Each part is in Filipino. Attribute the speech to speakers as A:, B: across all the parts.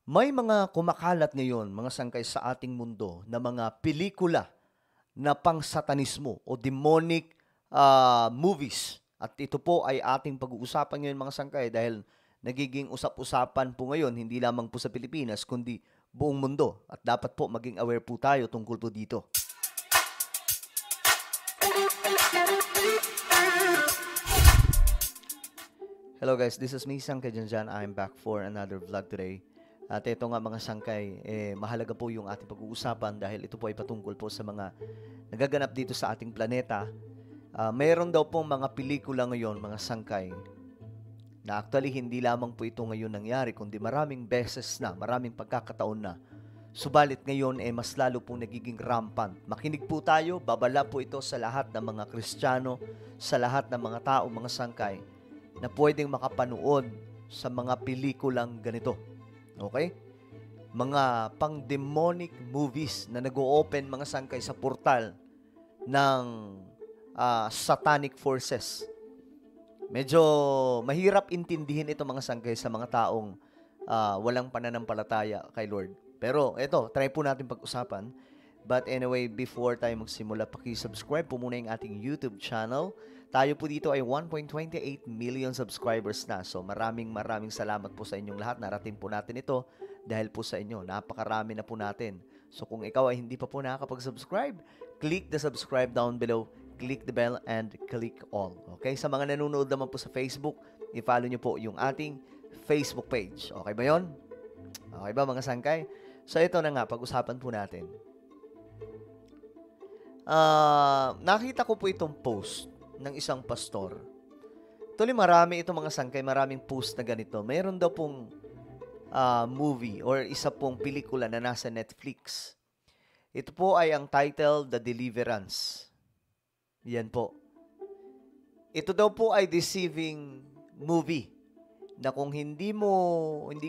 A: May mga kumakalat ngayon, mga sangkay sa ating mundo, na mga pelikula na pang-satanismo o demonic movies. At ito po ay ating pag-uusapan ngayon, mga sangkay, dahil nagiging usap-usapan po ngayon, hindi lamang po sa Pilipinas, kundi buong mundo. At dapat po maging aware po tayo tungkol po dito. Hello guys, this is me, Sangkay Janjan. I'm back for another vlog today. At ito nga mga sangkay, mahalaga po yung ating pag-uusapan dahil ito po ay patungkol po sa mga nagaganap dito sa ating planeta. Mayroon daw pong mga pelikula ngayon, mga sangkay, na actually hindi lamang po ito ngayon nangyari, kundi maraming beses na, maraming pagkakataon na. Subalit ngayon, mas lalo pong nagiging rampant. Makinig po tayo, babala po ito sa lahat ng mga Kristiyano, sa lahat ng mga tao, mga sangkay, na pwedeng makapanood sa mga pelikulang ganito. Okay? Mga pang-demonic movies na nag-o-open, mga sangkay, sa portal ng satanic forces. Medyo mahirap intindihin ito, mga sangkay, sa mga taong walang pananampalataya kay Lord. Pero ito, try po natin pag-usapan. But anyway, before tayo magsimula, paki-subscribe po muna yung ating YouTube channel. Tayo po dito ay 1.28 million subscribers na. So maraming salamat po sa inyong lahat. Narating po natin ito dahil po sa inyo. Napakarami na po natin. So kung ikaw ay hindi pa po nakakapag-subscribe, click the subscribe down below, click the bell, and click all. Okay? Sa mga nanonood naman po sa Facebook, i-follow nyo po yung ating Facebook page. Okay ba yon? Okay ba, mga sangkay? So ito na nga, pag-usapan po natin. Nakita ko po itong post ng isang pastor. Tuloy marami itong mga sangkay, maraming post na ganito. Mayroon daw pong movie or isa pong pelikula na nasa Netflix. Ito po ay ang title, The Deliverance. Yan po. Ito daw po ay deceiving movie na kung hindi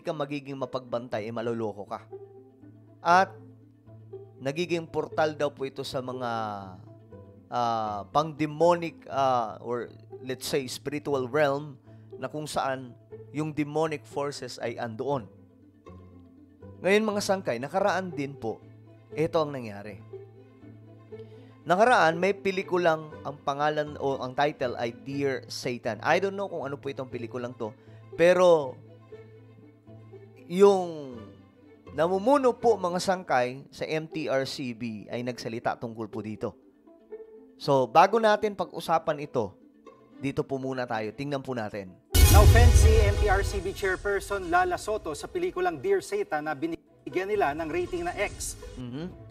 A: ka magiging mapagbantay, maloloko ka. At nagiging portal daw po ito sa mga pang-demonic or let's say spiritual realm na kung saan yung demonic forces ay andoon. Ngayon, mga sangkay, nakaraan din po, ito ang nangyari. Nakaraan, may pelikulang ang pangalan o ang title ay Dear Satan. I don't know kung ano po itong pelikulang to, pero yung namumuno po, mga sangkay, sa MTRCB ay nagsalita tungkol po dito. So, bago natin pag-usapan ito, dito po muna tayo. Tingnan po natin.
B: Na-offend si MTRCB Chairperson Lala Soto sa pelikulang Dear Satan na binigyan nila ng rating na X.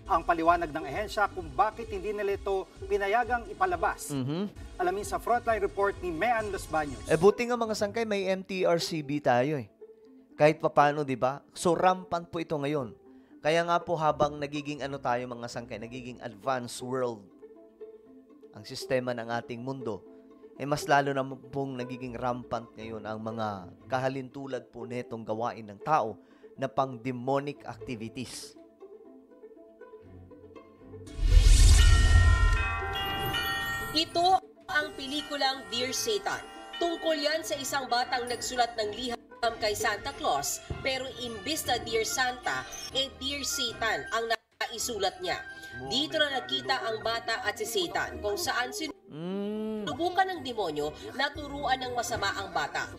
B: Ang paliwanag ng ehensya kung bakit hindi nila ito pinayagang ipalabas. Alamin sa Frontline Report ni Mean Los Baños.
A: Buti nga, mga sangkay, may MTRCB tayo eh. Kahit papano, di ba? So, rampant po ito ngayon. Kaya nga po, habang nagiging tayo, mga sangkay, nagiging advanced world ang sistema ng ating mundo, mas lalo na pong nagiging rampant ngayon ang mga kahalintulad po netong gawain ng tao na pang-demonic activities.
C: Ito ang pelikulang Dear Satan. Tungkol yan sa isang batang nagsulat ng liham kay Santa Claus, pero imbis na Dear Santa, Dear Satan ang naisulat niya. Dito na nakita ang bata at si Satan, kung saan sinubukan ng demonyo na turuan ng masama ang bata.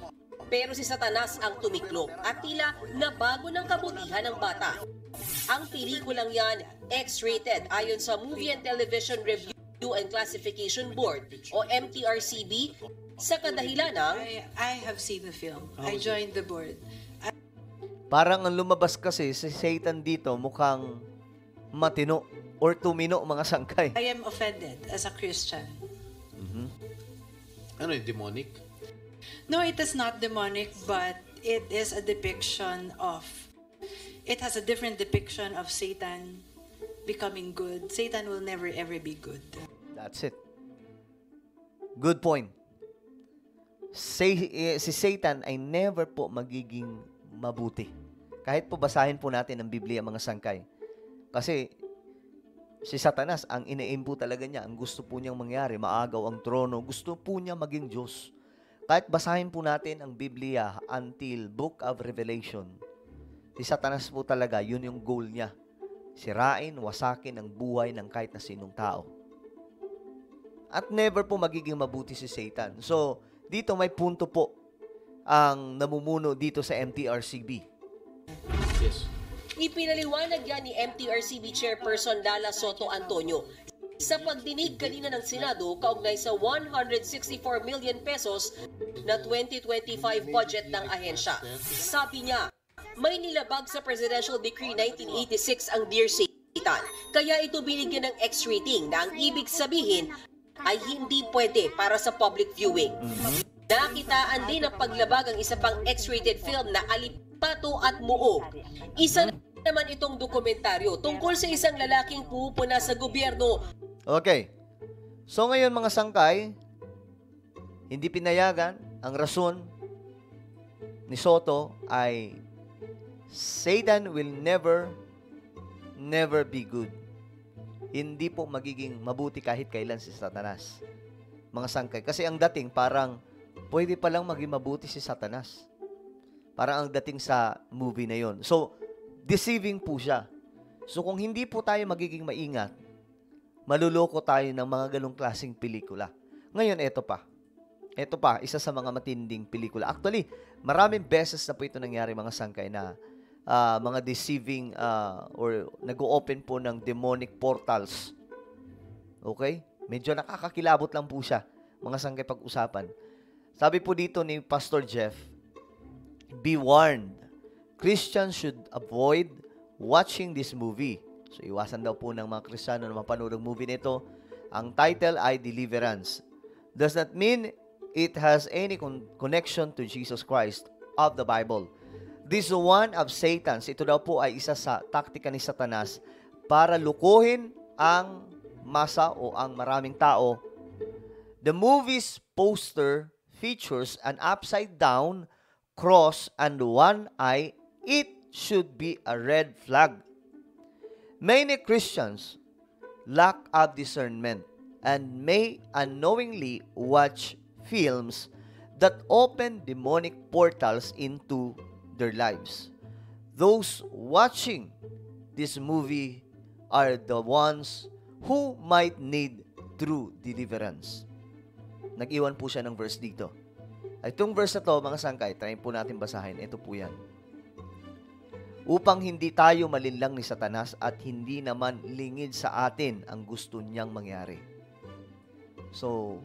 C: Pero si Satanas ang tumiklop at tila nabago ng kabutihan ng bata. Ang pelikulang yan, X-rated ayon sa Movie and Television Review and Classification Board o MTRCB sa kadahilan ng
D: I have seen the film. I joined the board.
A: Parang ang lumabas kasi si Satan dito mukhang matino or tumino, mga sangkay.
D: I am offended as a Christian.
E: Ano yung demonic?
D: No, it is not demonic, but it is a depiction of, it has a different depiction of Satan becoming good. Satan will never ever be good.
A: That's it. Good point. Si Satan ay never po magiging mabuti. Kahit po basahin po natin ang Biblia, mga sangkay. Kasi si Satanas, ang ina-aim po talaga niya, ang gusto po niyang mangyari, maagaw ang trono, gusto po niya maging Diyos. Kahit basahin po natin ang Biblia until Book of Revelation, Si Satanas po talaga, yun yung goal niya. Sirain, wasakin ang buhay ng kahit na sinong tao. At never po magiging mabuti si Satan. So, dito may punto po ang namumuno dito sa MTRCB.
E: Yes.
C: Ipinaliwanag yan ni MTRCB Chairperson Lala Soto Antonio sa pagdinig kanina ng Senado kaugnay sa 164 million pesos na 2025 budget ng ahensya. Sabi niya, may nilabag sa Presidential Decree 1986 ang Dear Satan, kaya ito binigyan ng X rating na ang ibig sabihin ay hindi pwede para sa public viewing. Nakitaan din ng paglabag ang isa pang X-rated film na Alipato at Muog. Isa naman itong dokumentaryo tungkol sa isang lalaking pupuna sa gobyerno.
A: Okay. So ngayon mga sangkay, hindi pinayagan. Ang rason ni Soto ay Satan will never be good. Hindi po magiging mabuti kahit kailan si Satanas. Mga sangkay. Kasi ang dating parang pwede palang maging mabuti si Satanas. Parang ang dating sa movie na yon. So, deceiving po siya. So, kung hindi po tayo magiging maingat, maluloko tayo ng mga ganong klaseng pelikula. Ngayon, eto pa. Eto pa, isa sa mga matinding pelikula. Actually, maraming beses na po ito nangyari mga sangkay na mga deceiving or nag-o-open po ng demonic portals. Okay? Medyo nakakakilabot lang po siya. Mga sangkay pag-usapan. Sabi po dito ni Pastor Jeff, be warned. Christians should avoid watching this movie. So, iwasan daw po ng mga Kristiyano na mapanood ang movie nito. Ang title ay Deliverance. Does not mean it has any connection to Jesus Christ of the Bible. This is one of Satan's. Ito daw po ay isa sa taktika ni Satanas para lukuhin ang masa o ang maraming tao. The movie's poster features an upside-down cross and one eye. It should be a red flag. Many Christians lack of discernment and may unknowingly watch films that open demonic portals into their lives. Those watching this movie are the ones who might need true deliverance. Nag-iwan po siya ng verse dito. Itong verse na to, mga sangkay, try po natin basahin. Ito po yan. Upang hindi tayo malinlang ni Satanas at hindi naman lingid sa atin ang gusto niyang mangyari. So,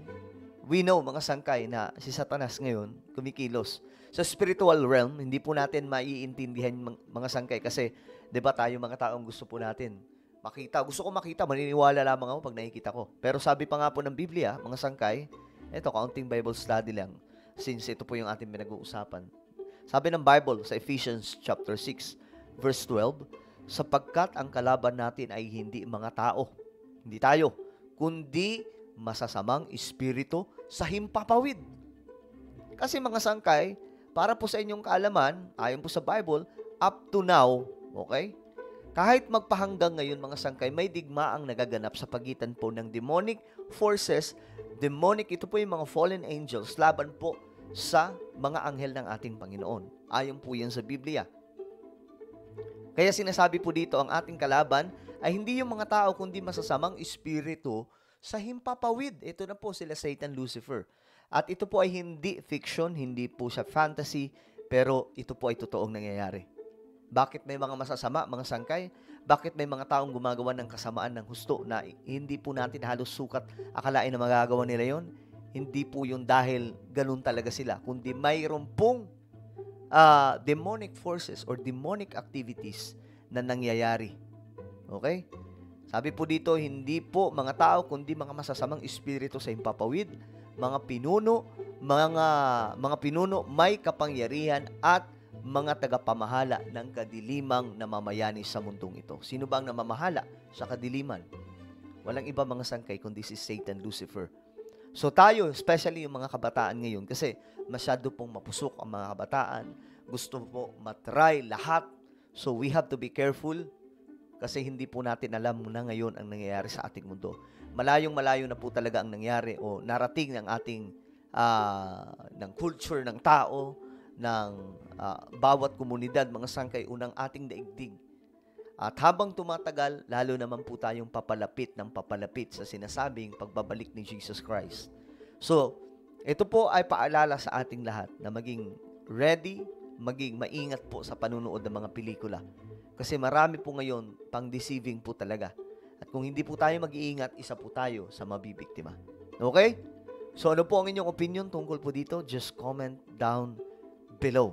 A: we know, mga sangkay, na si Satanas ngayon, kumikilos. Sa spiritual realm, hindi po natin maiintindihan mga sangkay kasi, di ba tayo mga taong gusto po natin makita. Gusto ko makita, maniniwala lamang ako pag nakikita ko. Pero sabi pa nga po ng Biblia, mga sangkay, ito, kaunting Bible study lang, since ito po yung ating pinag-uusapan. Sabi ng Bible sa Ephesians chapter 6, verse 12, sapagkat ang kalaban natin ay hindi mga tao, hindi tayo, kundi masasamang espiritu sa himpapawid. Kasi mga sangkay, para po sa inyong kaalaman, ayon po sa Bible, up to now, okay? Kahit magpahanggang ngayon mga sangkay, may digmaang nagaganap sa pagitan po ng demonic forces. Demonic, ito po yung mga fallen angels, laban po sa mga anghel ng ating Panginoon. Ayon po yan sa Biblia. Kaya sinasabi po dito, ang ating kalaban ay hindi yung mga tao, kundi masasamang espiritu sa himpapawid. Ito na po sila Satan, Lucifer. At ito po ay hindi fiction, hindi po siya fantasy, pero ito po ay totoong nangyayari. Bakit may mga masasama, mga sangkay? Bakit may mga taong gumagawa ng kasamaan ng husto na hindi po natin halos sukat akalain na magagawa nila yon? Hindi po yun dahil ganun talaga sila, kundi mayroon pong demonic forces or demonic activities na nangyayari. Okay? Sabi po dito, hindi po mga tao, kundi mga masasamang espiritu sa himpapawid, mga pinuno may kapangyarihan at mga tagapamahala ng kadilimang namamayani sa mundong ito. Sino ba ang namamahala sa kadiliman? Walang iba mga sangkay kundi si Satan, Lucifer. So tayo, especially yung mga kabataan ngayon, kasi masyado pong mapusok ang mga kabataan, gusto po matry lahat. So we have to be careful kasi hindi po natin alam na ngayon ang nangyayari sa ating mundo. Malayong-malayo na po talaga ang nangyari o narating ng ating ng culture ng tao, ng bawat komunidad, mga sangkay, unang ating daigdig. At habang tumatagal, lalo naman po tayong papalapit ng papalapit sa sinasabing pagbabalik ni Jesus Christ. So, ito po ay paalala sa ating lahat na maging ready, maging maingat po sa panunood ng mga pelikula. Kasi marami po ngayon pang deceiving po talaga. At kung hindi po tayo mag-iingat, isa po tayo sa mabibiktima. Okay? So, ano po ang inyong opinion tungkol po dito? Just comment down below.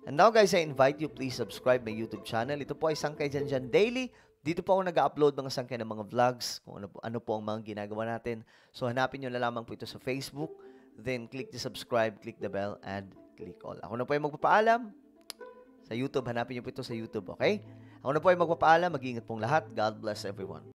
A: And now guys, I invite you, please subscribe my YouTube channel. Ito po ay Sangkay Janjan Daily. Dito po ako nag-upload mga sangkay ng mga vlogs, kung ano po ang mga ginagawa natin. So hanapin nyo na lamang po ito sa Facebook. Then click the subscribe, click the bell, and click all. Ako na po ay magpapaalam sa YouTube. Hanapin nyo po ito sa YouTube, okay? Ako na po ay magpapaalam. Mag-iingat pong lahat. God bless everyone.